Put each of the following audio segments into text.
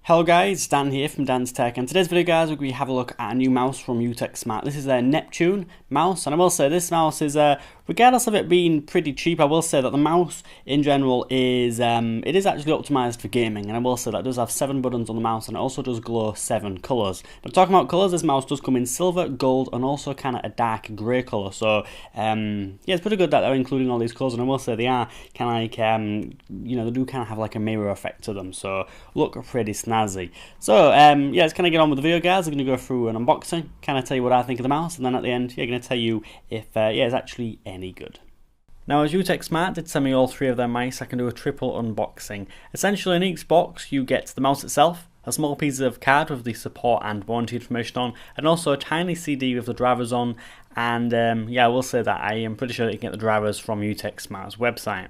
Hello guys, Dan here from Dan's Tech, and today's video guys we're going to have a look at a new mouse from UtechSmart. This is a Neptune mouse, and I will say this mouse is, regardless of it being pretty cheap, I will say that the mouse in general is, it is actually optimised for gaming, and I will say that it does have 7 buttons on the mouse and it also does glow 7 colours. Now talking about colours, this mouse does come in silver, gold and also kind of a dark grey colour, so yeah, it's pretty good that they're including all these colours, and I will say they are kind of like, you know, they do kind of have like a mirror effect to them, so look pretty snazzy. So yeah, let's kind of get on with the video guys. I'm going to go through an unboxing, kind of tell you what I think of the mouse, and then at the end, yeah, I'm going to tell you if yeah, it's actually any good. Now, as UtechSmart did send me all 3 of their mice, I can do a triple unboxing. Essentially, in each box, you get the mouse itself, a small piece of card with the support and warranty information on, and also a tiny CD with the drivers on. And yeah, I will say that I am pretty sure that you can get the drivers from UtechSmart's website.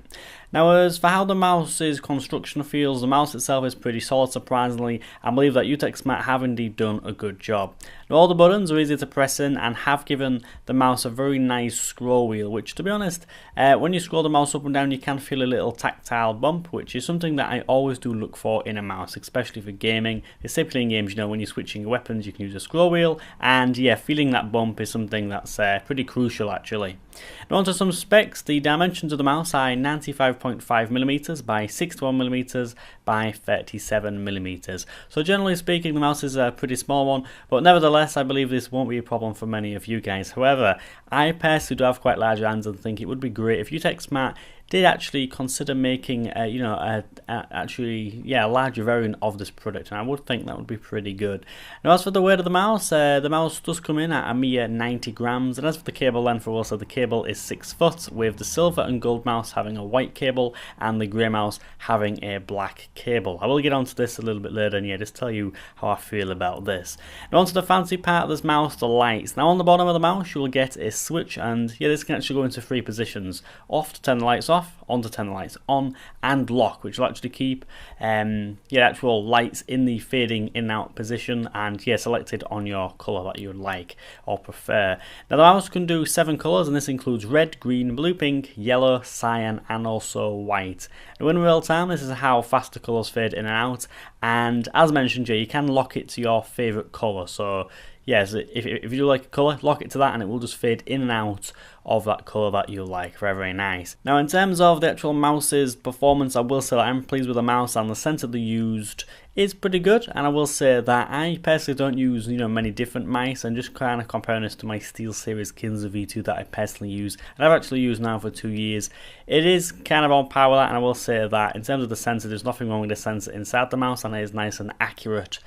Now, as for how the mouse's construction feels, the mouse itself is pretty solid, surprisingly. I believe that UtechSmart have indeed done a good job. Now, all the buttons are easy to press in and have given the mouse a very nice scroll wheel, which, to be honest, when you scroll the mouse up and down, you can feel a little tactile bump, which is something that I always do look for in a mouse, especially for gaming. Especially in games, you know, when you're switching your weapons, you can use a scroll wheel, and yeah, feeling that bump is something that's pretty crucial, actually. Now, onto some specs. The dimensions of the mouse are 95.5mm by 61mm by 37mm. So generally speaking, the mouse is a pretty small one, but nevertheless, I believe this won't be a problem for many of you guys. However, I personally do have quite large hands and think it would be great if UtechSmart did actually consider making, you know, a larger variant of this product, and I would think that would be pretty good. Now, as for the weight of the mouse does come in at a mere 90 grams, and as for the cable length, also the cable is 6 foot, with the silver and gold mouse having a white cable and the grey mouse having a black cable. I will get onto this a little bit later, and yeah, just tell you how I feel about this. Now, onto the fancy part of this mouse, the lights. Now, on the bottom of the mouse, you will get a switch, and yeah, this can actually go into 3 positions: off to turn the lights off, on to turn the lights on, and lock, which will actually keep actual lights in the fading in and out position, and yeah, selected on your colour that you would like or prefer. Now, the mouse can do 7 colours, and this includes red, green, blue, pink, yellow, cyan, and also white. Now, in real time, this is how fast the colours fade in and out, and as mentioned, yeah, you can lock it to your favourite colour. So yes, if you like a colour, lock it to that and it will just fade in and out of that colour that you like. Very, very nice. Now, in terms of the actual mouse's performance, I will say that I'm pleased with the mouse, and the sensor they used is pretty good. And I will say that I personally don't use, you know, many different mice, and just kind of comparing this to my SteelSeries Kinza V2 that I personally use, and I've actually used now for 2 years. It is kind of on par with that, and I will say that in terms of the sensor, there's nothing wrong with the sensor inside the mouse, and it is nice and accurate.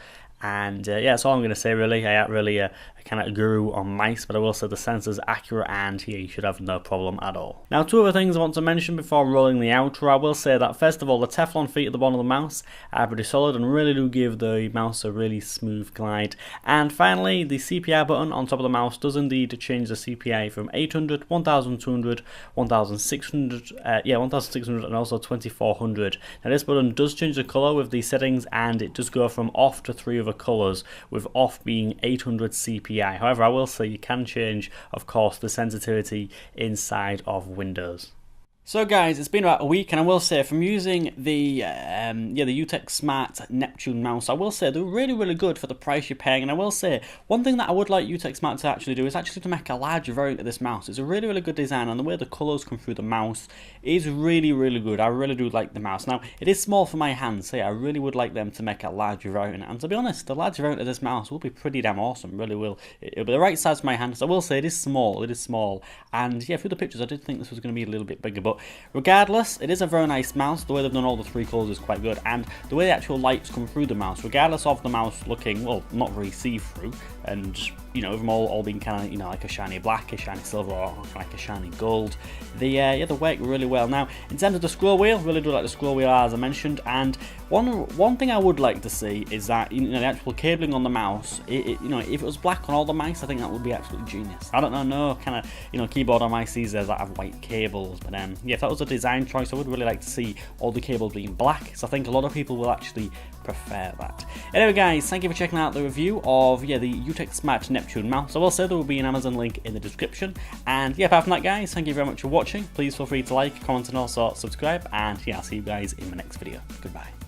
And yeah, that's all I'm going to say, really. I ain't really a kind of guru on mice, but I will say the sensor's accurate, and yeah, you should have no problem at all. Now, 2 other things I want to mention before rolling the outro. I will say that, first of all, the Teflon feet at the bottom of the mouse are pretty solid and really do give the mouse a really smooth glide. And finally, the CPI button on top of the mouse does indeed change the CPI from 800, 1200, 1600, 1600 and also 2400. Now, this button does change the colour with the settings, and it does go from off to 3 other colours, with off being 800 CPI. However, I will say you can change, of course, the sensitivity inside of Windows. So guys, it's been about a week, and I will say from using the UtechSmart Neptune mouse, I will say they're really, really good for the price you're paying. And I will say one thing that I would like UtechSmart to actually do is actually to make a larger variant of this mouse. It's a really, really good design, and the way the colours come through the mouse is really, really good. I really do like the mouse. Now, it is small for my hands, so yeah, I really would like them to make a larger variant. And to be honest, the larger variant of this mouse will be pretty damn awesome, really will. It'll be the right size for my hands. I will say it is small, and yeah, through the pictures I did think this was going to be a little bit bigger, but regardless, it is a very nice mouse. The way they've done all the 3 colours is quite good, and the way the actual lights come through the mouse, regardless of the mouse looking, well, not very see-through, and you know, them all being kind of, you know, like a shiny black, a shiny silver, or like a shiny gold, they work really well. Now, in terms of the scroll wheel, really do like the scroll wheel, as I mentioned, and one thing I would like to see is that, you know, the actual cabling on the mouse, you know, if it was black on all the mice, I think that would be absolutely genius. I don't know, no kind of, you know, keyboard on mice these days that have white cables, but yeah, if that was a design choice, I would really like to see all the cables being black, so I think a lot of people will actually prefer that. Anyway guys, thank you for checking out the review of the UtechSmart Neptune mouse. I will say there will be an Amazon link in the description, and yeah, apart from that guys, thank you very much for watching. Please feel free to like, comment and also subscribe, and yeah, I'll see you guys in the next video. Goodbye.